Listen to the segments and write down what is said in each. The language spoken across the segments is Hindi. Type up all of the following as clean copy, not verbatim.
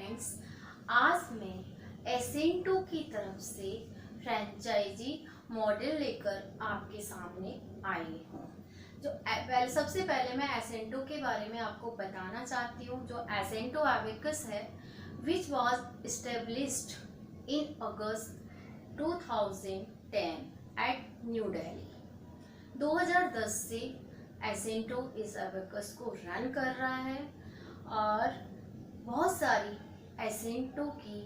फ्रेंड्स, आज मैं एसेंटो की तरफ से फ्रेंचाइजी मॉडल लेकर आपके सामने आई हूँ। सबसे पहले मैं एसेंटो के बारे में आपको बताना चाहती हूँ। जो एसेंटो एबेकस है which was established in August 2010 at New Delhi. 2010 से एसेंटो इस एबेकस को रन कर रहा है और बहुत सारी एसेंटो की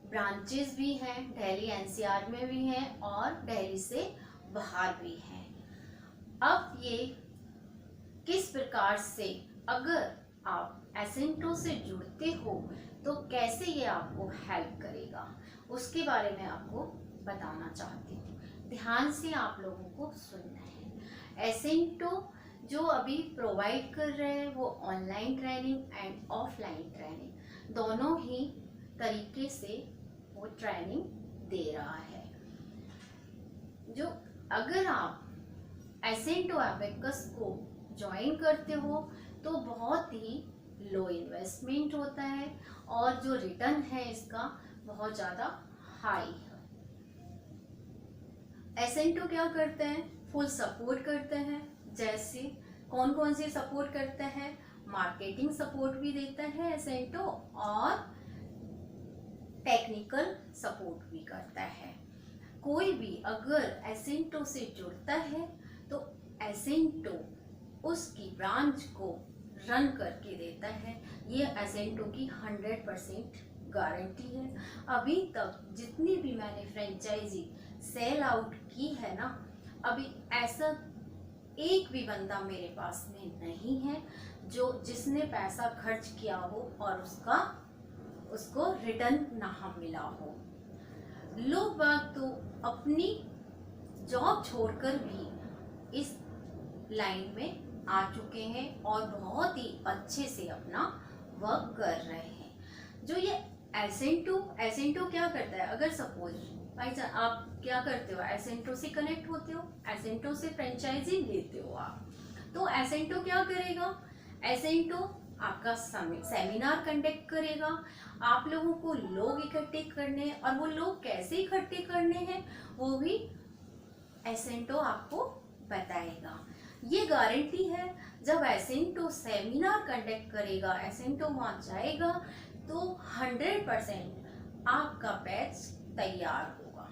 ब्रांचेस भी हैं, दिल्ली एनसीआर में भी हैं और दिल्ली से बाहर भी हैं। अब ये किस प्रकार से, अगर आप एसेंटो से जुड़ते हो तो कैसे ये आपको हेल्प करेगा, उसके बारे में आपको बताना चाहती हूँ। ध्यान से आप लोगों को सुनना है। एसेंटो जो अभी प्रोवाइड कर रहे हैं वो online training and offline training दोनों ही तरीके से वो ट्रेनिंग दे रहा है। जो अगर आप एसेंटो एबेकस को ज्वाइन करते हो तो बहुत ही लो इन्वेस्टमेंट होता है और जो रिटर्न है इसका बहुत ज़्यादा हाई है। एसेंटो क्या करते हैं, फुल सपोर्ट करते हैं। जैसे कौन कौन से सपोर्ट करते हैं, मार्केटिंग सपोर्ट भी देता है एसेंटो और टेक्निकल सपोर्ट भी करता है। कोई भी अगर एसेंटो से जुड़ता है तो एसेंटो उसकी ब्रांच को रन करके देता है। ये एसेंटो की 100% गारंटी है। अभी तक जितनी भी मैंने फ्रेंचाइजी सेल आउट की है ना, अभी ऐसा एक भी बंदा मेरे पास में नहीं है जिसने पैसा खर्च किया हो और उसको रिटर्न ना मिला हो। लोग बाग तो अपनी जॉब छोड़कर भी इस लाइन में आ चुके हैं और बहुत ही अच्छे से अपना वर्क कर रहे हैं। जो ये एसेंटो क्या करता है, अगर सपोज भाई आप क्या करते हो, एसेंटो से कनेक्ट होते हो, एसेंटो से फ्रेंचाइजी लेते हो आप, तो एसेंटो क्या करेगा, एसेंटो आपका सेमिनार कंडक्ट करेगा। आप लोगों को लोग इकट्ठे करने हैं और वो लोग कैसे इकट्ठे करने हैं वो भी एसेंटो आपको बताएगा। ये गारंटी है, जब एसेंटो सेमिनार कंडक्ट करेगा, एसेंटो वहाँ जाएगा तो 100% आपका बैच तैयार होगा।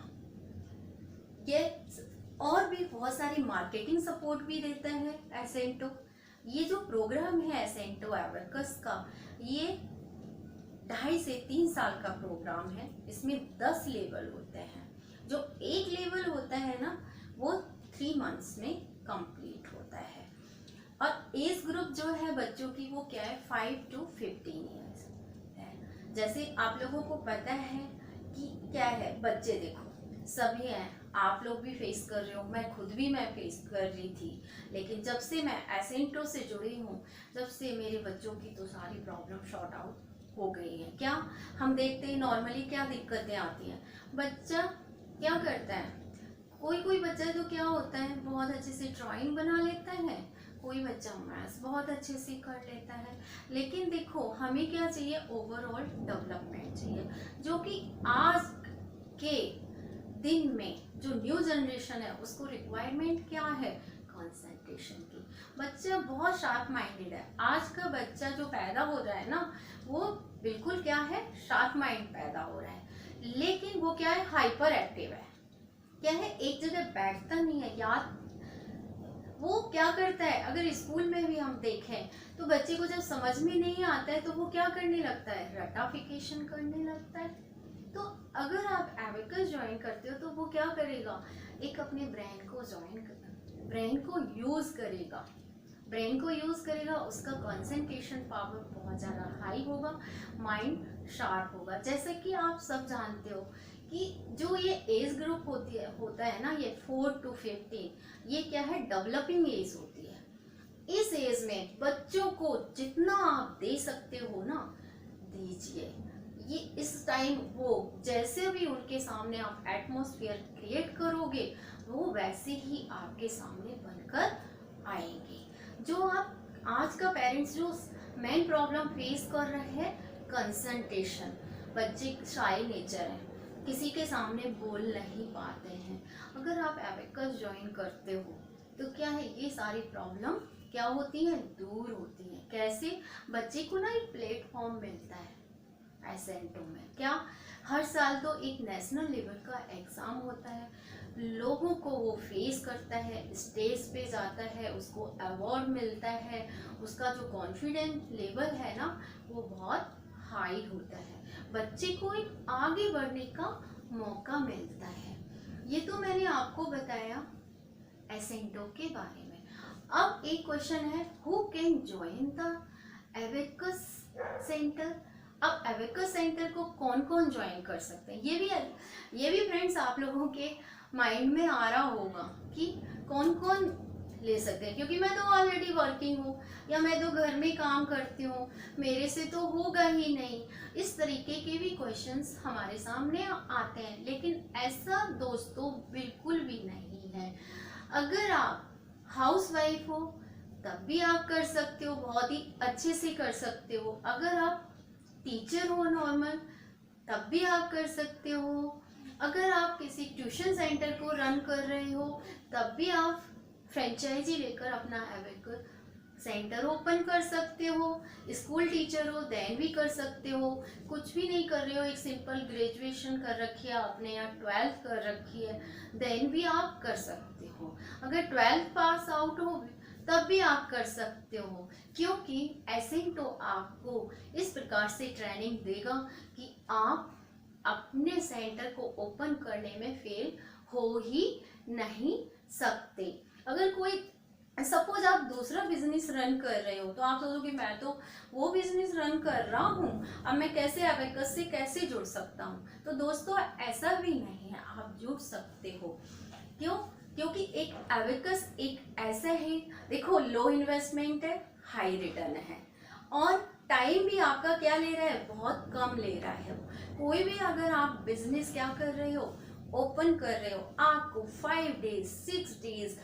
ये और भी बहुत सारी मार्केटिंग सपोर्ट भी देता है एसेंटो। ये जो प्रोग्राम है एसेंटो एबेकस का, ये 2.5 से 3 साल का प्रोग्राम है। इसमें 10 लेवल होते हैं। जो एक लेवल होता है ना वो 3 मंथ्स में कंप्लीट होता है। और एज ग्रुप जो है बच्चों की वो क्या है, 5 to 15 ईयर्स है। जैसे आप लोगों को पता है कि क्या है, बच्चे देखो सभी हैं, आप लोग भी फेस कर रहे हो, मैं खुद भी फेस कर रही थी। लेकिन जब से मैं एसेंटो से जुड़ी हूँ, जब से मेरे बच्चों की तो सारी प्रॉब्लम शॉर्ट आउट हो गई है। क्या हम देखते हैं नॉर्मली क्या दिक्कतें आती हैं, बच्चा क्या करता है, कोई बच्चा जो क्या होता है बहुत अच्छे से ड्राइंग बना लेता है, कोई बच्चा मैथ्स बहुत अच्छे से कर लेता है। लेकिन देखो हमें क्या चाहिए, ओवरऑल डेवलपमेंट चाहिए, जो कि आज के दिन में जो न्यू जनरेशन है उसको रिक्वायरमेंट क्या है, कंसंट्रेशन की। बच्चा बहुत शार्प माइंडेड है। आज का बच्चा जो पैदा हो रहा है ना वो बिल्कुल क्या है, शार्प माइंड पैदा हो रहा है। लेकिन वो क्या है, हाइपर एक्टिव है। क्या है, एक जगह बैठता नहीं है। याद वो क्या करता है, अगर स्कूल में भी हम देखें तो बच्चे को जब समझ में नहीं आता है तो वो क्या करने लगता है, रटाफिकेशन करने लगता है। तो अगर आप एबेकस ज्वाइन करते हो तो वो क्या करेगा, एक अपने ब्रेन को यूज करेगा, उसका कंसंट्रेशन पावर बहुत ज़्यादा हाई होगा, माइंड शार्प होगा। जैसे कि आप सब जानते हो कि जो ये एज ग्रुप होता है ना, ये 4 to 15, ये क्या है, डेवलपिंग एज होती है। इस एज में बच्चों को जितना आप दे सकते हो ना दीजिए। ये इस टाइम वो जैसे भी उनके सामने आप एटमॉस्फेयर क्रिएट करोगे वो वैसे ही आपके सामने बनकर आएंगे। जो आप आज का पेरेंट्स जो मेन प्रॉब्लम फेस कर रहे हैं कंसंट्रेशन, बच्चे शाय नेचर है, किसी के सामने बोल नहीं पाते हैं। अगर आप एबेकस ज्वाइन करते हो तो क्या है, ये सारी प्रॉब्लम क्या होती है, दूर होती है। कैसे, बच्चे को ना एक प्लेटफॉर्म मिलता है एसेंटो में। क्या, हर साल तो एक नेशनल लेवल का एग्ज़ाम होता है, लोगों को वो फेस करता है, स्टेज पे जाता है, उसको अवार्ड मिलता है, उसका जो कॉन्फिडेंस लेवल है ना वो बहुत हाई होता है, बच्चे को एक आगे बढ़ने का मौका मिलता है। ये तो मैंने आपको बताया एसेंटो के बारे में। अब एक क्वेश्चन है, who can join the abacus centre. अब एबेकस सेंटर को कौन कौन ज्वाइन कर सकते हैं, ये भी फ्रेंड्स आप लोगों के माइंड में आ रहा होगा कि कौन कौन ले सकते हैं, क्योंकि मैं तो ऑलरेडी वर्किंग हूँ या मैं तो घर में काम करती हूँ, मेरे से तो होगा ही नहीं। इस तरीके के भी क्वेश्चंस हमारे सामने आते हैं, लेकिन ऐसा दोस्तों बिल्कुल भी नहीं है। अगर आप हाउसवाइफ हो तब भी आप कर सकते हो, बहुत ही अच्छे से कर सकते हो। अगर आप टीचर हो नॉर्मल तब भी आप कर सकते हो। अगर आप किसी ट्यूशन सेंटर को रन कर रहे हो तब भी आप फ्रेंचाइजी लेकर अपना एबेकस सेंटर ओपन कर सकते हो। स्कूल टीचर हो देन भी कर सकते हो। कुछ भी नहीं कर रहे हो, एक सिंपल ग्रेजुएशन कर रखी है आपने या 12th कर रखी है, देन भी आप कर सकते हो। अगर 12th पास आउट हो तब भी आप कर सकते हो, क्योंकि एसेंटो आपको इस प्रकार से ट्रेनिंग देगा कि आप अपने सेंटर को ओपन करने में फेल हो ही नहीं सकते। अगर कोई सपोज आप दूसरा बिजनेस रन कर रहे हो तो आप सोचोगे मैं तो वो बिजनेस रन कर रहा हूँ, अब मैं कैसे एबेकस से कैसे जुड़ सकता हूँ। तो दोस्तों ऐसा भी नहीं है, आप जुड़ सकते हो। क्यों, क्योंकि एक एबेकस एक ऐसा है, देखो लो इन्वेस्टमेंट है, हाई रिटर्न है, और टाइम भी आपका क्या ले रहा है, बहुत कम ले रहा है। कोई भी अगर आप बिजनेस क्या कर रहे हो, ओपन कर रहे हो, आपको 5 डेज 6 डेज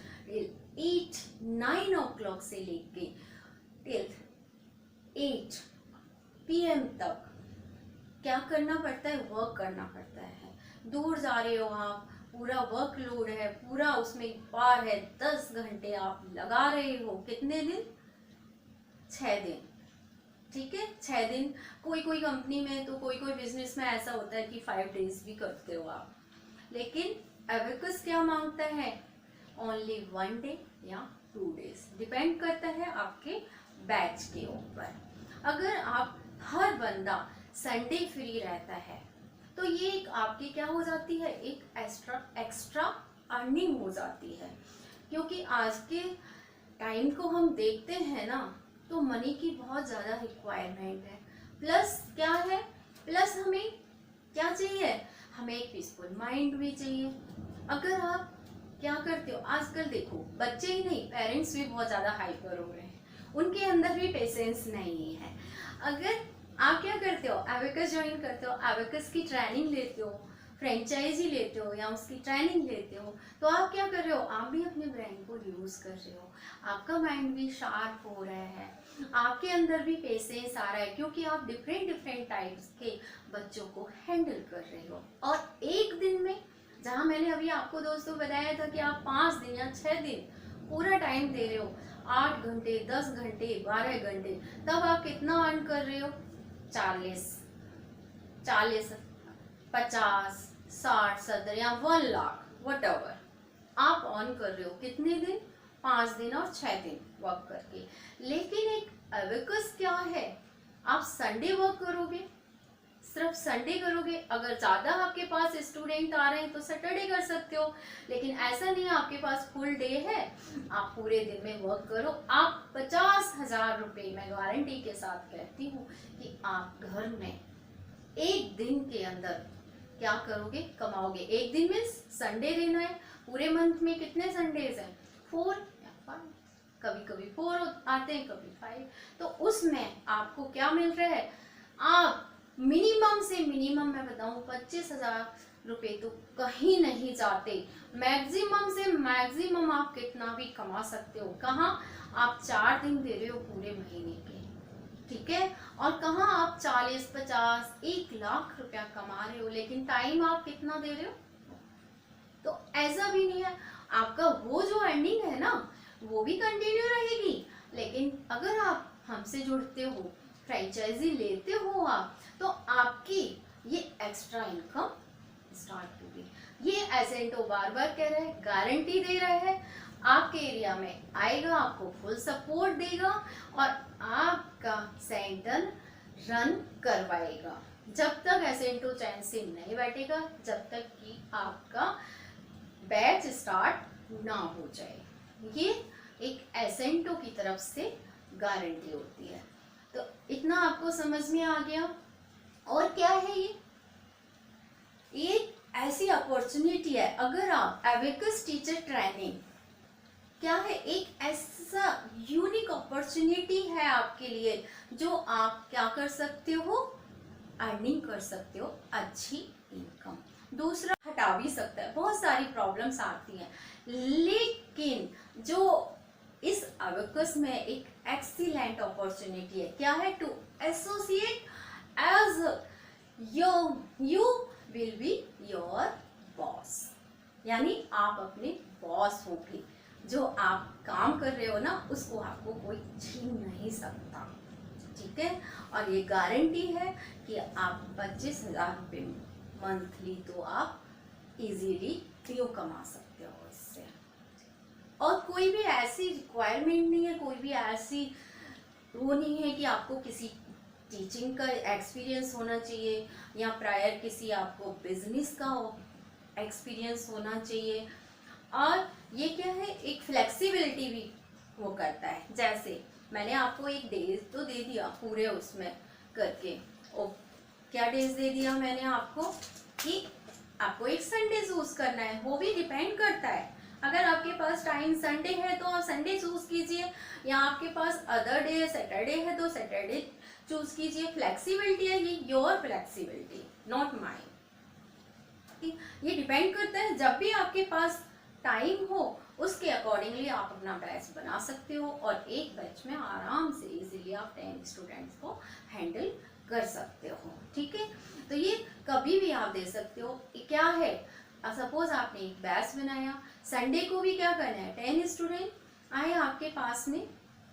8-9 o'clock से लेके टिल 8 PM तक क्या करना पड़ता है, वर्क करना पड़ता है। दूर जा रहे हो आप, पूरा वर्कलोड है, पूरा उसमें पार है, 10 घंटे आप लगा रहे हो। कितने दिन, 6 दिन, ठीक है, 6 दिन। कोई कोई कंपनी में तो कोई कोई बिजनेस में ऐसा होता है कि 5 डेज भी करते हो आप, लेकिन एबेकस क्या मांगता है, ओनली 1 डे या 2 डेज, डिपेंड करता है आपके बैच के ऊपर। अगर आप हर बंदा संडे फ्री रहता है तो ये एक आपकी क्या हो जाती है, एक एक्स्ट्रा अर्निंग हो जाती है। क्योंकि आज के टाइम को हम देखते हैं ना तो मनी की बहुत ज़्यादा रिक्वायरमेंट है, प्लस क्या है, प्लस हमें क्या चाहिए, हमें एक पीसफुल माइंड भी चाहिए। अगर आप क्या करते हो, आजकल देखो बच्चे ही नहीं पेरेंट्स भी बहुत ज़्यादा हाइपर हो रहे हैं, उनके अंदर भी पेशेंस नहीं है। अगर आप क्या करते हो, एबेकस ज्वाइन करते हो, एबेकस की ट्रेनिंग लेते हो, फ्रेंचाइजी लेते हो या उसकी ट्रेनिंग लेते हो, तो आप क्या कर रहे हो, आप भी अपने ब्रेन को यूज़ कर रहे हो, आपका माइंड भी शार्प हो रहा है, आपके अंदर भी पेशेंस आ रहा है, क्योंकि आप डिफरेंट टाइप्स के बच्चों को हैंडल कर रहे हो। और एक दिन में, जहाँ मैंने अभी आपको दोस्तों बताया था कि आप 5 दिन या 6 दिन पूरा टाइम दे रहे हो, 8 घंटे 10 घंटे 12 घंटे, तब आप कितना अर्न कर रहे हो, 40 50 60 70 या 1 लाख वट एवर आप अर्न कर रहे हो। कितने दिन, 5 दिन और 6 दिन वर्क करके। लेकिन एक एबेकस क्या है, आप संडे वर्क करोगे, सिर्फ संडे करोगे। अगर ज़्यादा आपके पास स्टूडेंट आ रहे हैं तो सैटरडे कर सकते हो, लेकिन ऐसा नहीं है आपके पास फुल डे है, आप पूरे दिन में वर्क करो। आप 50,000 रुपये मैं गारंटी के साथ कहती हूँ कि आप घर में एक दिन के अंदर क्या करोगे, कमाओगे। एक दिन में संडे देना है, पूरे मंथ में कितने संडेज हैं, 4 या 5, कभी कभी 4 आते हैं, कभी 5। तो उसमें आपको क्या मिल रहा है, आप मिनिमम से मिनिमम मैं बताऊं 25,000 रुपये तो कहीं नहीं जाते। मैक्सिमम से मैक्सिमम आप कितना भी कमा सकते हो। कहाँ, आप 4 दिन दे रहे हो पूरे महीने के, ठीक है। और कहाँ आप 40, 50, 1 लाख रुपया कमा रहे हो, लेकिन टाइम आप कितना दे रहे हो? तो ऐसा भी नहीं है, आपका वो जो अर्निंग है ना वो भी कंटिन्यू रहेगी, लेकिन अगर आप हमसे जुड़ते हो, फ्रेंचाइजी लेते हो आप, तो आपकी ये एक्स्ट्रा इनकम स्टार्ट होगी। ये एजेंटो बार बार कह रहे हैं, गारंटी दे रहे हैं, आपके एरिया में आएगा, आपको फुल सपोर्ट देगा और आपका सेंटर रन करवाएगा। जब तक एजेंटो चैन से नहीं बैठेगा, जब तक कि आपका बैच स्टार्ट ना हो जाए। ये एक एसेंटो की तरफ से गारंटी होती है। तो इतना आपको समझ में आ गया। और क्या है ये ऐसी अपॉर्चुनिटी है, अगर आप एबेकस टीचर ट्रेनिंग क्या है, एक ऐसा यूनिक अपॉर्चुनिटी है आपके लिए, जो आप क्या कर सकते हो, अर्निंग कर सकते हो, अच्छी इनकम। दूसरा हटा भी सकता है, बहुत सारी प्रॉब्लम्स आती हैं, लेकिन जो इस अबेकस में एक एक्सीलेंट अपॉर्चुनिटी है, क्या है, to associate as you will be your boss, यानी आप अपने बॉस होंगे। जो आप काम कर रहे हो ना, उसको आपको कोई छीन नहीं सकता, ठीक है। और ये गारंटी है कि आप 25,000 रुपये मंथली तो आप इजीली क्यों कमा सकते हो इससे। और कोई भी ऐसी रिक्वायरमेंट नहीं है, कोई भी ऐसी वो नहीं है कि आपको किसी टीचिंग का एक्सपीरियंस होना चाहिए या प्रायर किसी आपको बिजनेस का एक्सपीरियंस होना चाहिए। और ये क्या है, एक फ्लेक्सिबिलिटी भी वो करता है। जैसे मैंने आपको एक डेज तो दे दिया पूरे उसमें करके, और क्या डेज दे दिया मैंने आपको कि आपको एक संडे चूज करना है, वो भी डिपेंड करता है। अगर आपके पास टाइम संडे है तो आप संडे चूज कीजिए, या आपके पास अदर डे सैटरडे है तो सैटरडे चूज कीजिए। फ्लेक्सिबिलिटी है, ये योर फ्लेक्सिबिलिटी, नॉट माइन। ये डिपेंड करता है, जब भी आपके पास टाइम हो उसके अकॉर्डिंगली आप अपना बैच बना सकते हो, और एक बैच में आराम से इजीली आप 10 स्टूडेंट्स को हैंडल कर सकते हो, ठीक है। तो ये कभी भी आप दे सकते हो। क्या है, सपोज आपने एक बैच बनाया, संडे को भी क्या करना है, 10 स्टूडेंट आए आपके पास में,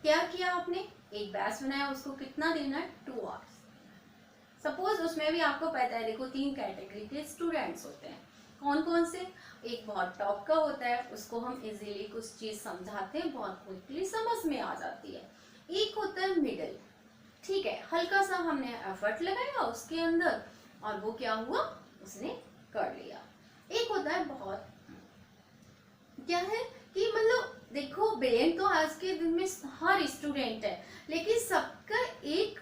क्या किया आपने, एक बैच बनाया, उसको कितना देना है, 2 आवर्स। सपोज उसमें भी आपको पता है, देखो 3 कैटेगरी के स्टूडेंट्स होते हैं, कौन कौन से, एक बहुत टॉप का होता है, उसको हम इजीली कुछ चीज समझाते हैं, बहुत क्विकली समझ में आ जाती है। एक होता है मिडिल, ठीक है, हल्का सा हमने एफर्ट लगाया उसके अंदर और वो क्या हुआ, उसने कर लिया। एक होता है बहुत, क्या है कि मतलब देखो ब्रेन तो आज के दिन में हर स्टूडेंट है, लेकिन सबका एक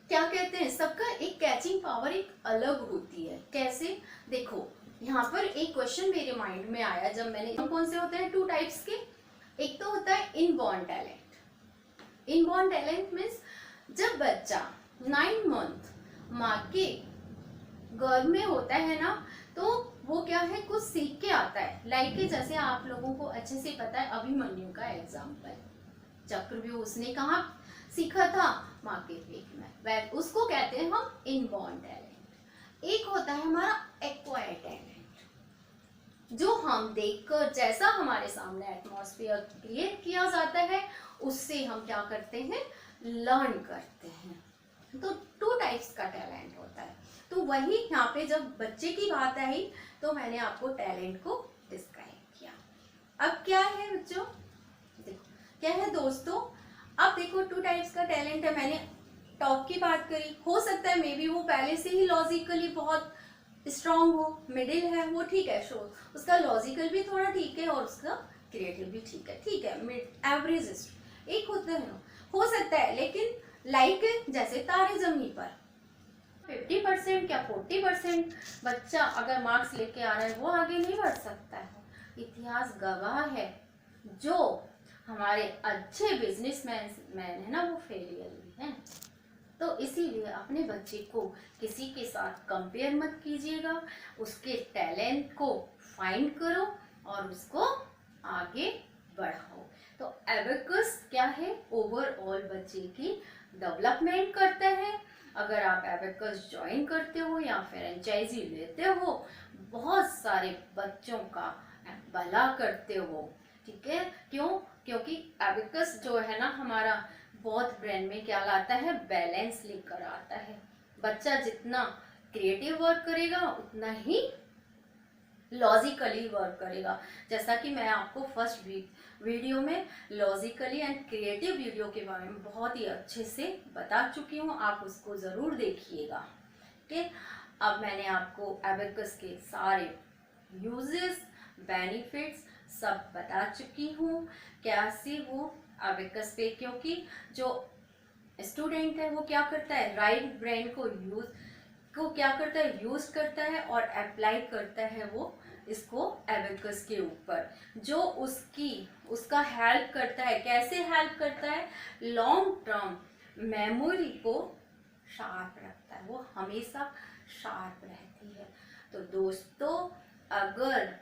क्या कहते हैं, सबका एक कैचिंग पावर एक अलग होती है। कैसे, देखो यहाँ पर एक क्वेश्चन मेरे माइंड में आया जब मैंने, कौन से होते हैं 2 टाइप्स के, एक तो होता है inborn talent. Inborn talent means जब बच्चा 9 मंथ माँ के गर्भ में होता है ना, तो वो क्या है, कुछ सीख के आता है। लाइक जैसे आप लोगों को अच्छे से पता है अभिमन्यु का एग्जाम्पल, चक्रव्यूह उसने कहाँ सीखा था, माँ के पेट में, वह उसको कहते हैं हम इनबॉर्न टैलेंट। एक होता है हमारा एक्वायर्ड टैलेंट, जो हम देखकर, जैसा हमारे सामने एटमॉस्फेयर क्रिएट किया जाता है, उससे हम क्या करते हैं, लर्न करते हैं। तो 2 टाइप्स का टैलेंट होता है। तो वही यहाँ पे जब बच्चे की बात आई तो मैंने आपको टैलेंट को डिस्क्राइब किया। अब क्या है बच्चों, देखो क्या है दोस्तों, अब देखो 2 टाइप्स का टैलेंट है। मैंने टॉप की बात करी, हो सकता है मे बी वो पहले से ही लॉजिकली बहुत स्ट्रांग हो, मिडिल है वो ठीक है, शो उसका लॉजिकल भी थोड़ा ठीक है और उसका क्रिएटिव भी ठीक है, मिड एवरेज। एक होता है, हो सकता है, लेकिन लाइक जैसे तारे जमीन पर 50% या 40% बच्चा अगर मार्क्स लेके आ रहा है वो आगे नहीं बढ़ सकता है। इतिहास गवाह है, जो हमारे अच्छे बिजनेसमैन है ना, वो फेलियर भी हैं। तो इसीलिए अपने बच्चे को किसी के साथ कंपेयर मत कीजिएगा, उसके टैलेंट को फाइंड करो और उसको आगे बढ़ाओ। तो एबेकस क्या है, ओवरऑल बच्चे की डेवलपमेंट करता है। अगर आप एबेकस ज्वाइन करते हो या फ्रेंचाइजी लेते हो, बहुत सारे बच्चों का भला करते हो। ठीक है, क्यों? क्योंकि एबेकस जो है ना हमारा बहुत ब्रेन में क्या लाता है, बैलेंस लेकर आता है। बच्चा जितना क्रिएटिव वर्क करेगा उतना ही लॉजिकली वर्क करेगा। जैसा कि मैं आपको फर्स्ट वीडियो में लॉजिकली एंड क्रिएटिव वीडियो के बारे में बहुत ही अच्छे से बता चुकी हूँ, आप उसको ज़रूर देखिएगा। ठीक, अब मैंने आपको एबेकस के सारे यूजेस, बेनिफिट्स सब बता चुकी हूँ, कैसे वो एबेकस पे, क्योंकि जो स्टूडेंट है वो क्या करता है, राइट ब्रेन को क्या करता है, यूज करता है और अप्लाई करता है वो इसको एबेकस के ऊपर, जो उसका हेल्प करता है। कैसे हेल्प करता है, लॉन्ग टर्म मेमोरी को शार्प रखता है, वो हमेशा शार्प रहती है। तो दोस्तों, अगर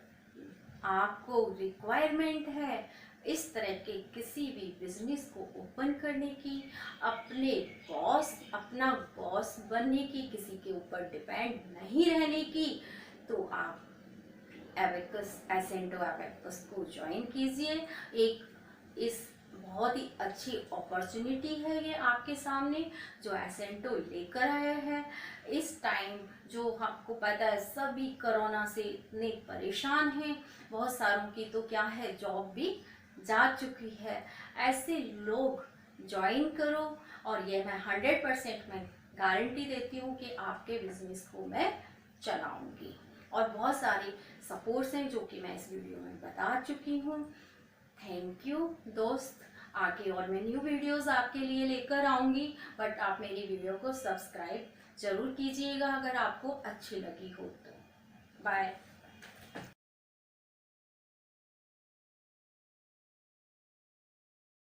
आपको रिक्वायरमेंट है इस तरह के किसी भी बिजनेस को ओपन करने की, अपना बॉस बनने की, किसी के ऊपर डिपेंड नहीं रहने की, तो आप एबेकस, एसेंटो एबेकस को ज्वाइन कीजिए। इस बहुत ही अच्छी अपॉर्चुनिटी है ये आपके सामने जो एसेंटो लेकर आया है। इस टाइम जो आपको पता है सभी कोरोना से इतने परेशान हैं, बहुत सारों की तो क्या है जॉब भी जा चुकी है। ऐसे लोग ज्वाइन करो और ये मैं 100% मैं गारंटी देती हूँ कि आपके बिजनेस को मैं चलाऊंगी। और बहुत सारे सपोर्ट्स हैं जो कि मैं इस वीडियो में बता चुकी हूँ। थैंक यू दोस्त, आगे और मैं न्यू वीडियोस आपके लिए लेकर आऊँगी, बट आप मेरी वीडियो को सब्सक्राइब जरूर कीजिएगा अगर आपको अच्छी लगी हो तो। बाय।